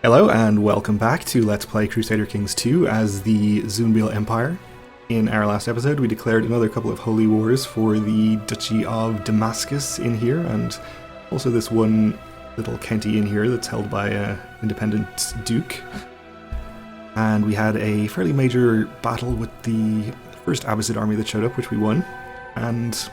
Hello and welcome back to Let's Play Crusader Kings 2 as the Zunbil Empire. In our last episode we declared another couple of holy wars for the Duchy of Damascus in here, and also this one little county in here that's held by an independent duke. And we had a fairly major battle with the first Abbasid army that showed up, which we won, and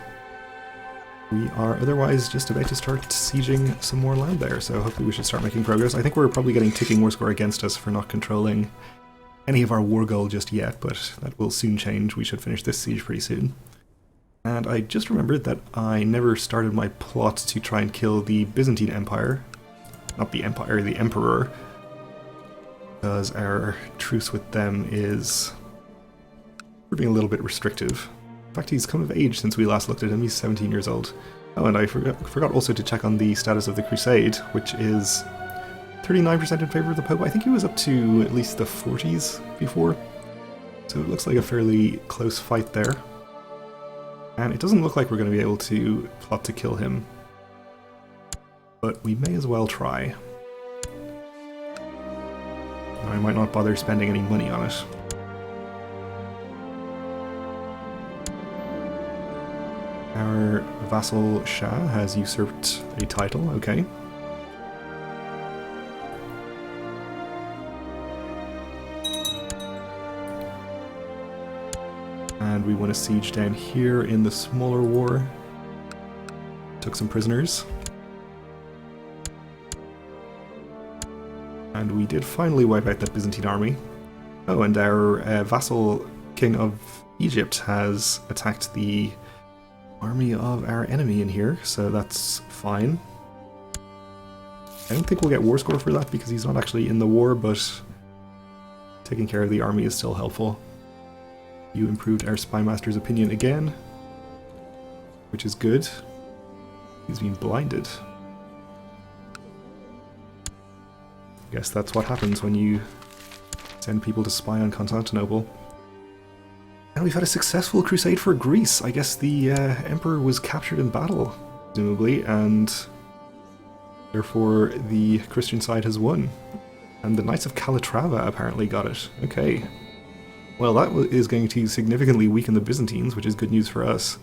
we are otherwise just about to start sieging some more land there, so hopefully we should start making progress. I think we're probably getting ticking war score against us for not controlling any of our war goal just yet, but that will soon change. We should finish this siege pretty soon. And I just remembered that I never started my plot to try and kill the Byzantine Empire. Not the Empire, the Emperor. Because our truce with them is proving a little bit restrictive. In fact, he's come of age since we last looked at him. He's 17 years old. Oh, and I forgot also to check on the status of the Crusade, which is 39% in favour of the Pope. I think he was up to at least the 40s before. So it looks like a fairly close fight there. And it doesn't look like we're going to be able to plot to kill him. But we may as well try. I might not bother spending any money on it. Our vassal Shah has usurped a title, okay. And we won a siege down here in the smaller war. Took some prisoners. And we did finally wipe out that Byzantine army. Oh, and our vassal king of Egypt has attacked the army of our enemy in here, so that's fine. I don't think we'll get war score for that because he's not actually in the war, but taking care of the army is still helpful. You improved our spymaster's opinion again, which is good. He's been blinded. I guess that's what happens when you send people to spy on Constantinople. And we've had a successful crusade for Greece. I guess the emperor was captured in battle, presumably, and therefore the Christian side has won. And the Knights of Calatrava apparently got it. Okay. Well, that is going to significantly weaken the Byzantines, which is good news for us.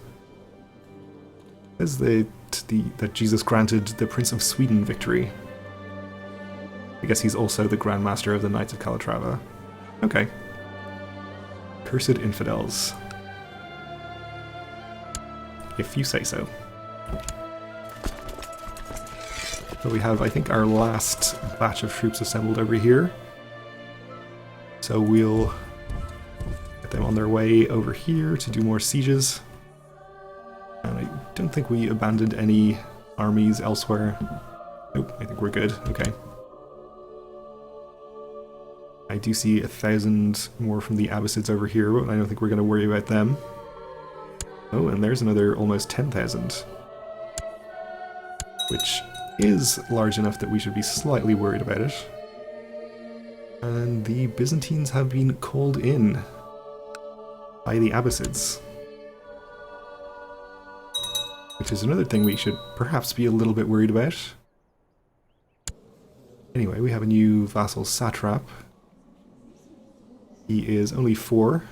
It says that Jesus granted the Prince of Sweden victory. I guess he's also the Grand Master of the Knights of Calatrava. Okay. Cursed infidels. If you say so. So we have, I think, our last batch of troops assembled over here. So we'll get them on their way over here to do more sieges. And I don't think we abandoned any armies elsewhere. Nope, I think we're good. Okay. I do see 1,000 more from the Abbasids over here, but I don't think we're going to worry about them. Oh, and there's another almost 10,000. Which is large enough that we should be slightly worried about it. And the Byzantines have been called in by the Abbasids. Which is another thing we should perhaps be a little bit worried about. Anyway, we have a new vassal satrap. He is only 4.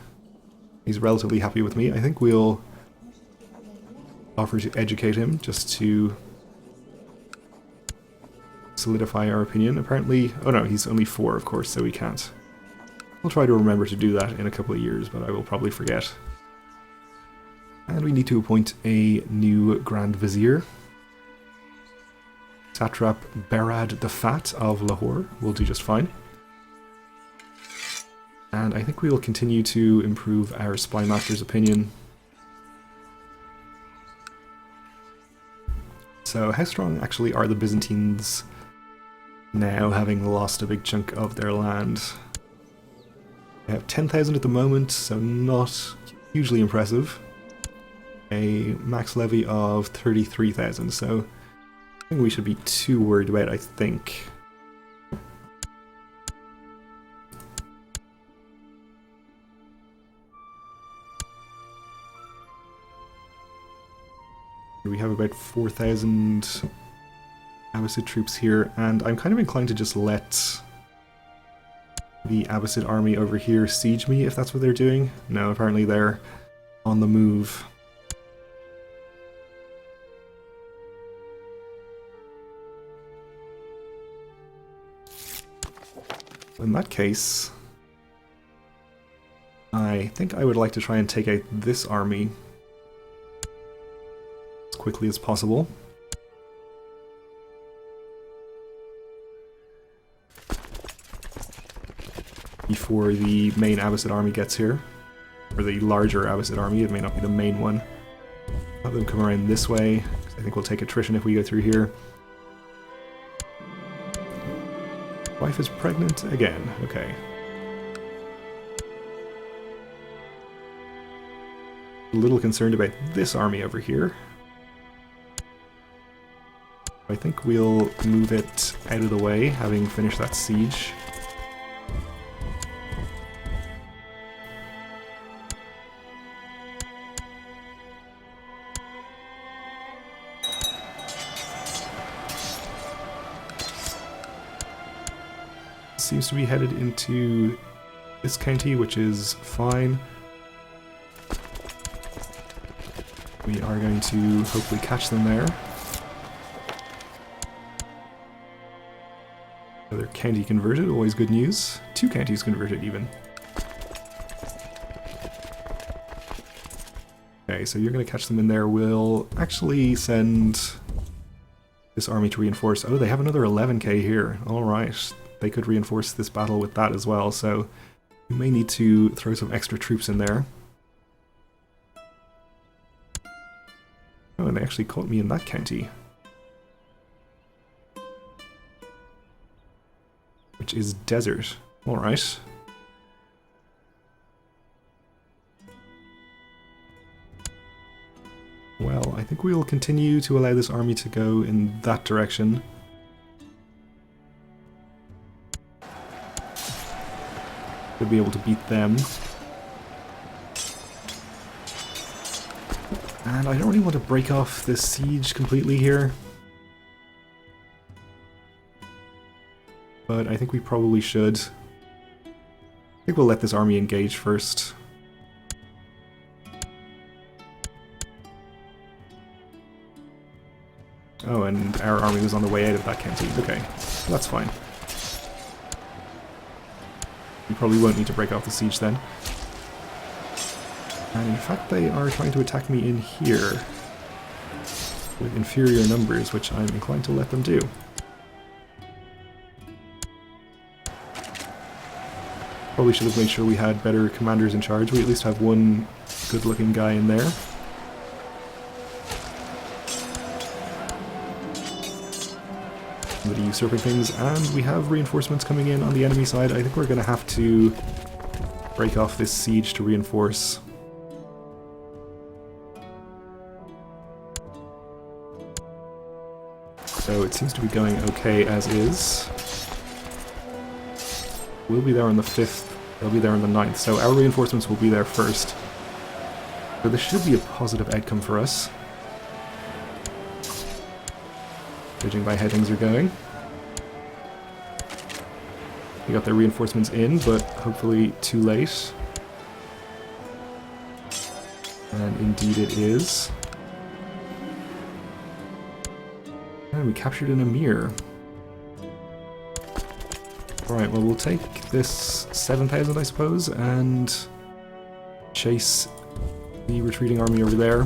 He's relatively happy with me. I think we'll offer to educate him just to solidify our opinion. Apparently, oh no, he's only 4, of course, so we can't. I'll try to remember to do that in a couple of years, but I will probably forget. And we need to appoint a new Grand Vizier. Satrap Berad the Fat of Lahore will do just fine. And I think we will continue to improve our spymaster's opinion. So how strong actually are the Byzantines now, having lost a big chunk of their land? They have 10,000 at the moment, so not hugely impressive. A max levy of 33,000, so nothing we should be too worried about, I think. We have about 4,000 Abbasid troops here, and I'm kind of inclined to just let the Abbasid army over here siege me if that's what they're doing. No, apparently they're on the move. In that case, I think I would like to try and take out this army as quickly as possible. Before the main Abbasid army gets here. Or the larger Abbasid army, it may not be the main one. Have them come around this way. I think we'll take attrition if we go through here. Wife is pregnant again, okay. A little concerned about this army over here. I think we'll move it out of the way, having finished that siege. Seems to be headed into this county, which is fine. We are going to hopefully catch them there. Another county converted, always good news. 2 counties converted even. Okay, so you're going to catch them in there. We'll actually send this army to reinforce. Oh, they have another 11k here. Alright. They could reinforce this battle with that as well, so we may need to throw some extra troops in there. Oh, and they actually caught me in that county. Which is desert. Alright. Well, I think we'll continue to allow this army to go in that direction. Should be able to beat them. And I don't really want to break off this siege completely here. But I think we probably should. I think we'll let this army engage first. Oh, and our army was on the way out of that county. Okay, that's fine. We probably won't need to break off the siege then. And in fact they are trying to attack me in here with inferior numbers, which I'm inclined to let them do. Probably should have made sure we had better commanders in charge. We at least have one good-looking guy in there. Somebody usurping things, and we have reinforcements coming in on the enemy side. I think we're going to have to break off this siege to reinforce. So it seems to be going okay as is. We'll be there on the 5th, they'll be there on the 9th, so our reinforcements will be there first. So this should be a positive outcome for us. Judging by how things are going. We got their reinforcements in, but hopefully too late. And indeed it is. And we captured an emir. Alright, well we'll take this 7,000 I suppose, and chase the retreating army over there.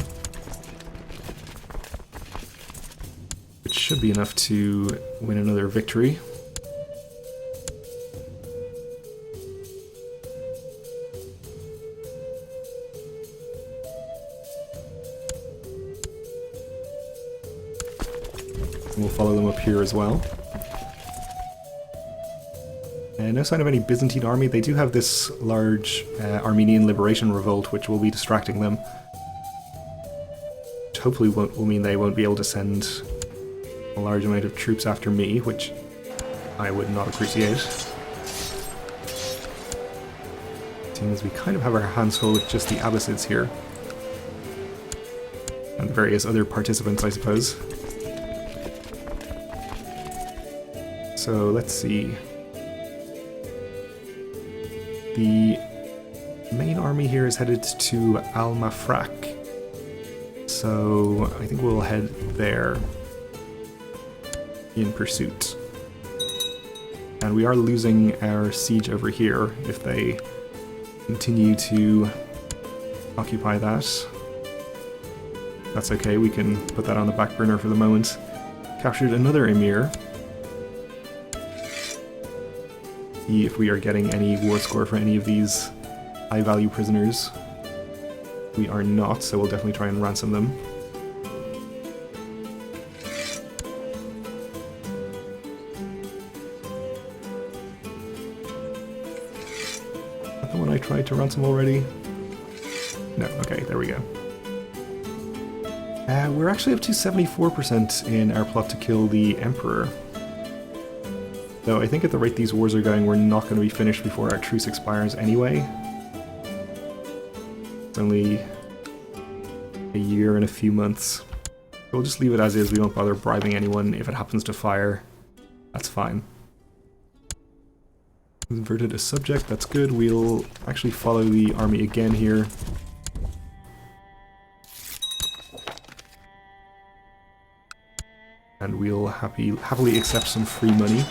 Which should be enough to win another victory. We'll follow them up here as well. No sign of any Byzantine army. They do have this large Armenian Liberation Revolt, which will be distracting them. Which hopefully will mean they won't be able to send a large amount of troops after me, which I would not appreciate. Seems we kind of have our hands full with just the Abbasids here. And the various other participants, I suppose. So let's see. The main army here is headed to Al Mafraq, so I think we'll head there in pursuit. And we are losing our siege over here if they continue to occupy that. That's okay, we can put that on the back burner for the moment. Captured another emir. See if we are getting any war score for any of these high value prisoners. We are not, so we'll definitely try and ransom them. Is that the one I tried to ransom already? No, okay, there we go. We're actually up to 74% in our plot to kill the Emperor. Though I think at the rate these wars are going, we're not going to be finished before our truce expires anyway. It's only a year and a few months. We'll just leave it as is, we won't bother bribing anyone. If it happens to fire, that's fine. Converted a subject, that's good. We'll actually follow the army again here. And we'll happily accept some free money.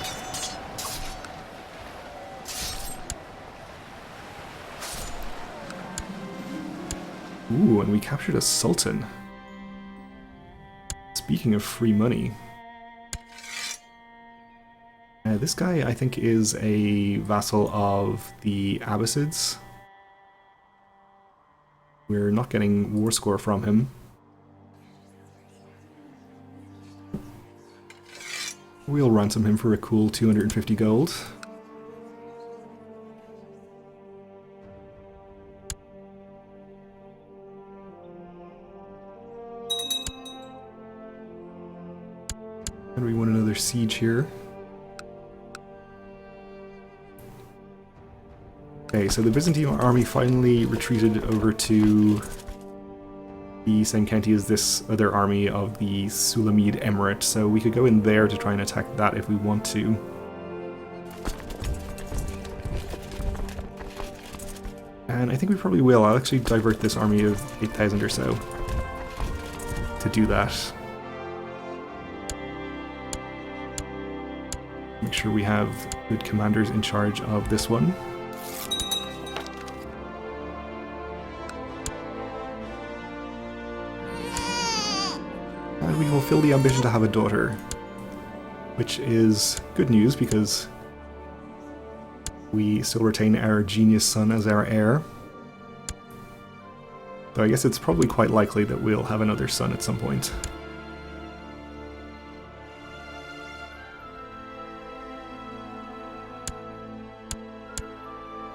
Ooh, and we captured a sultan. Speaking of free money. This guy, I think, is a vassal of the Abbasids. We're not getting war score from him. We'll ransom him for a cool 250 gold. And we won another siege here. Okay, so the Byzantine army finally retreated over to the same county as this other army of the Sulamid Emirate, so we could go in there to try and attack that if we want to. And I think we probably will. I'll actually divert this army of 8,000 or so to do that. Make sure we have good commanders in charge of this one. And we fulfill the ambition to have a daughter, which is good news because we still retain our genius son as our heir. Though I guess it's probably quite likely that we'll have another son at some point.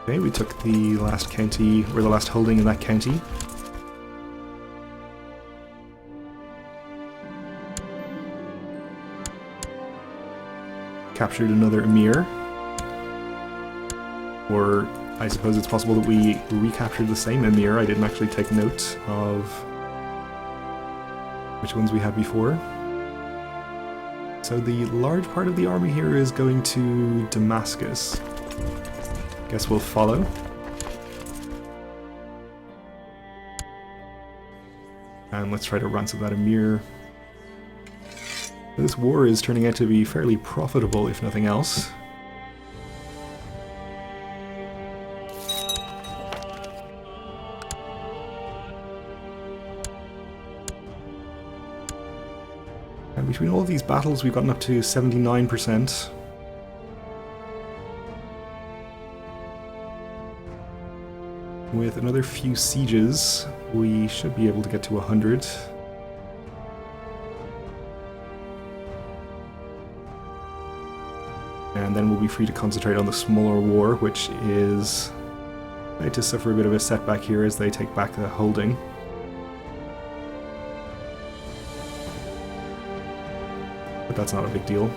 Okay, we took the last county, or the last holding in that county. Captured another emir. Or I suppose it's possible that we recaptured the same emir. I didn't actually take note of which ones we had before. So the large part of the army here is going to Damascus. Guess we'll follow. And let's try to ransom that emir. This war is turning out to be fairly profitable, if nothing else. And between all of these battles, we've gotten up to 79%. With another few sieges, we should be able to get to 100. And then we'll be free to concentrate on the smaller war, which is going to suffer a bit of a setback here as they take back the holding. But that's not a big deal.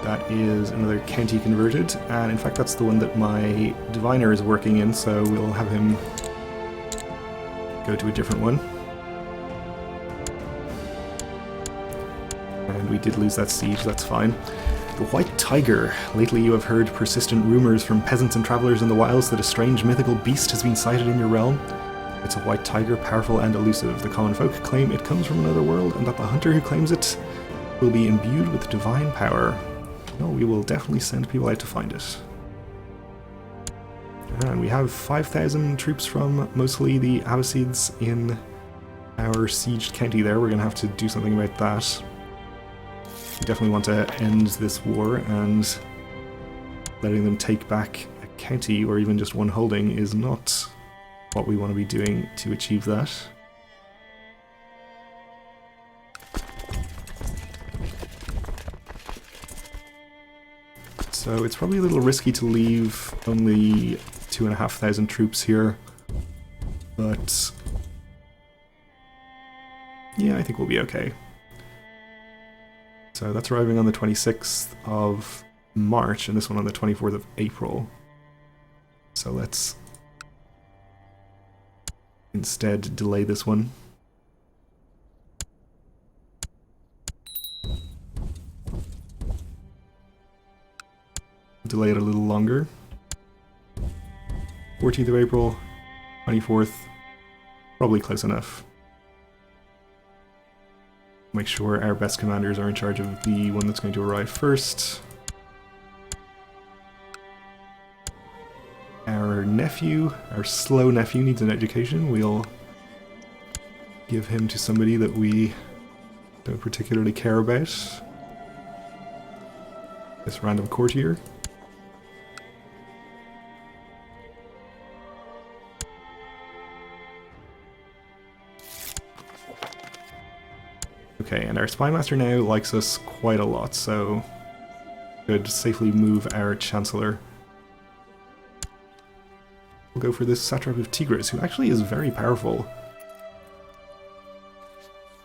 That is another county converted, and in fact that's the one that my diviner is working in, so we'll have him go to a different one. And we did lose that siege, that's fine. The White Tiger. Lately you have heard persistent rumors from peasants and travelers in the wilds that a strange mythical beast has been sighted in your realm. It's a white tiger, powerful and elusive. The common folk claim it comes from another world, and that the hunter who claims it will be imbued with divine power. Well, we will definitely send people out to find it. And we have 5,000 troops from mostly the Abbasids in our sieged county there. We're going to have to do something about that. We definitely want to end this war, and letting them take back a county or even just one holding is not what we want to be doing to achieve that. So it's probably a little risky to leave only 2,500 troops here, but yeah, I think we'll be okay. So that's arriving on the 26th of March, and this one on the 24th of April. So let's instead delay this one. Delay it a little longer. 14th of April, 24th, probably close enough. Make sure our best commanders are in charge of the one that's going to arrive first. Our nephew, our slow nephew, needs an education. We'll give him to somebody that we don't particularly care about. This random courtier. Okay, and our spymaster now likes us quite a lot, so could safely move our chancellor. We'll go for this satrap of Tigris, who actually is very powerful.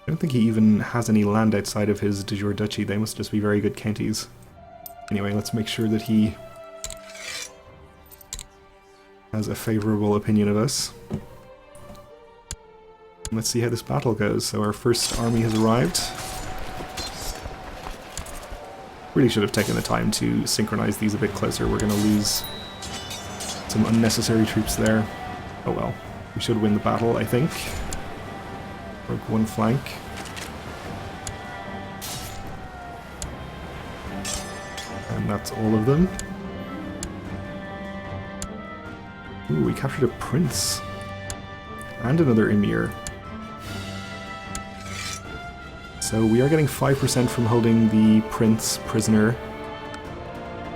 I don't think he even has any land outside of his de jure duchy. They must just be very good counties. Anyway, let's make sure that he has a favorable opinion of us. Let's see how this battle goes. So our first army has arrived. Really should have taken the time to synchronize these a bit closer. We're going to lose some unnecessary troops there. Oh well. We should win the battle, I think. Broke one flank. And that's all of them. Ooh, we captured a prince. And another emir. So we are getting 5% from holding the prince prisoner.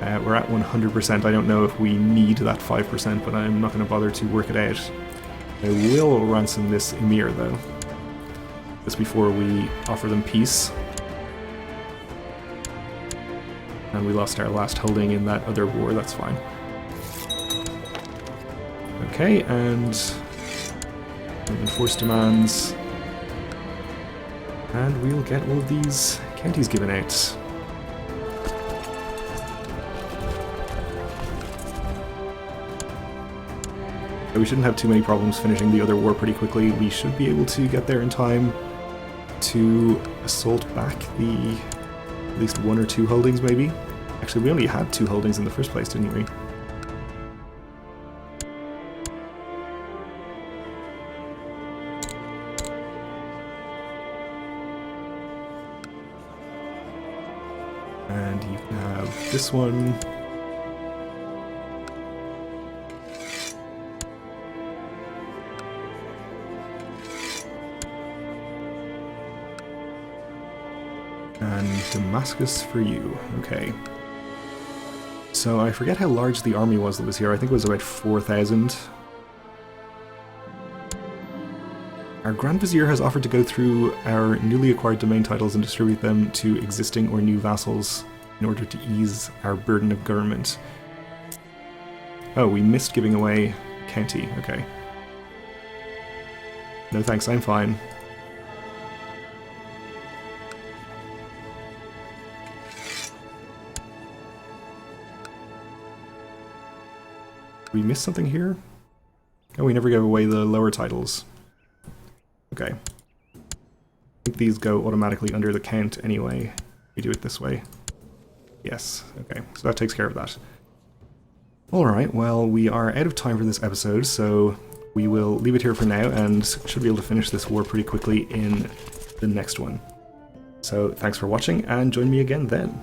We're at 100%. I don't know if we need that 5%, but I'm not going to bother to work it out. I will ransom this emir, though. Just before we offer them peace. And we lost our last holding in that other war, that's fine. Okay, and enforce demands. And we'll get all of these counties given out. So we shouldn't have too many problems finishing the other war pretty quickly. We should be able to get there in time to assault back the at least one or two holdings, maybe. Actually, we only had 2 holdings in the first place, didn't we? And you can have this one. And Damascus for you. Okay. So I forget how large the army was that was here. I think it was about 4,000. Our Grand Vizier has offered to go through our newly acquired domain titles and distribute them to existing or new vassals in order to ease our burden of government. Oh, we missed giving away county. Okay. No thanks, I'm fine. We missed something here? Oh, we never gave away the lower titles. Okay. I think these go automatically under the count anyway. We do it this way. Yes, okay, so that takes care of that. Alright, well, we are out of time for this episode, so we will leave it here for now, and should be able to finish this war pretty quickly in the next one. So, thanks for watching, and join me again then.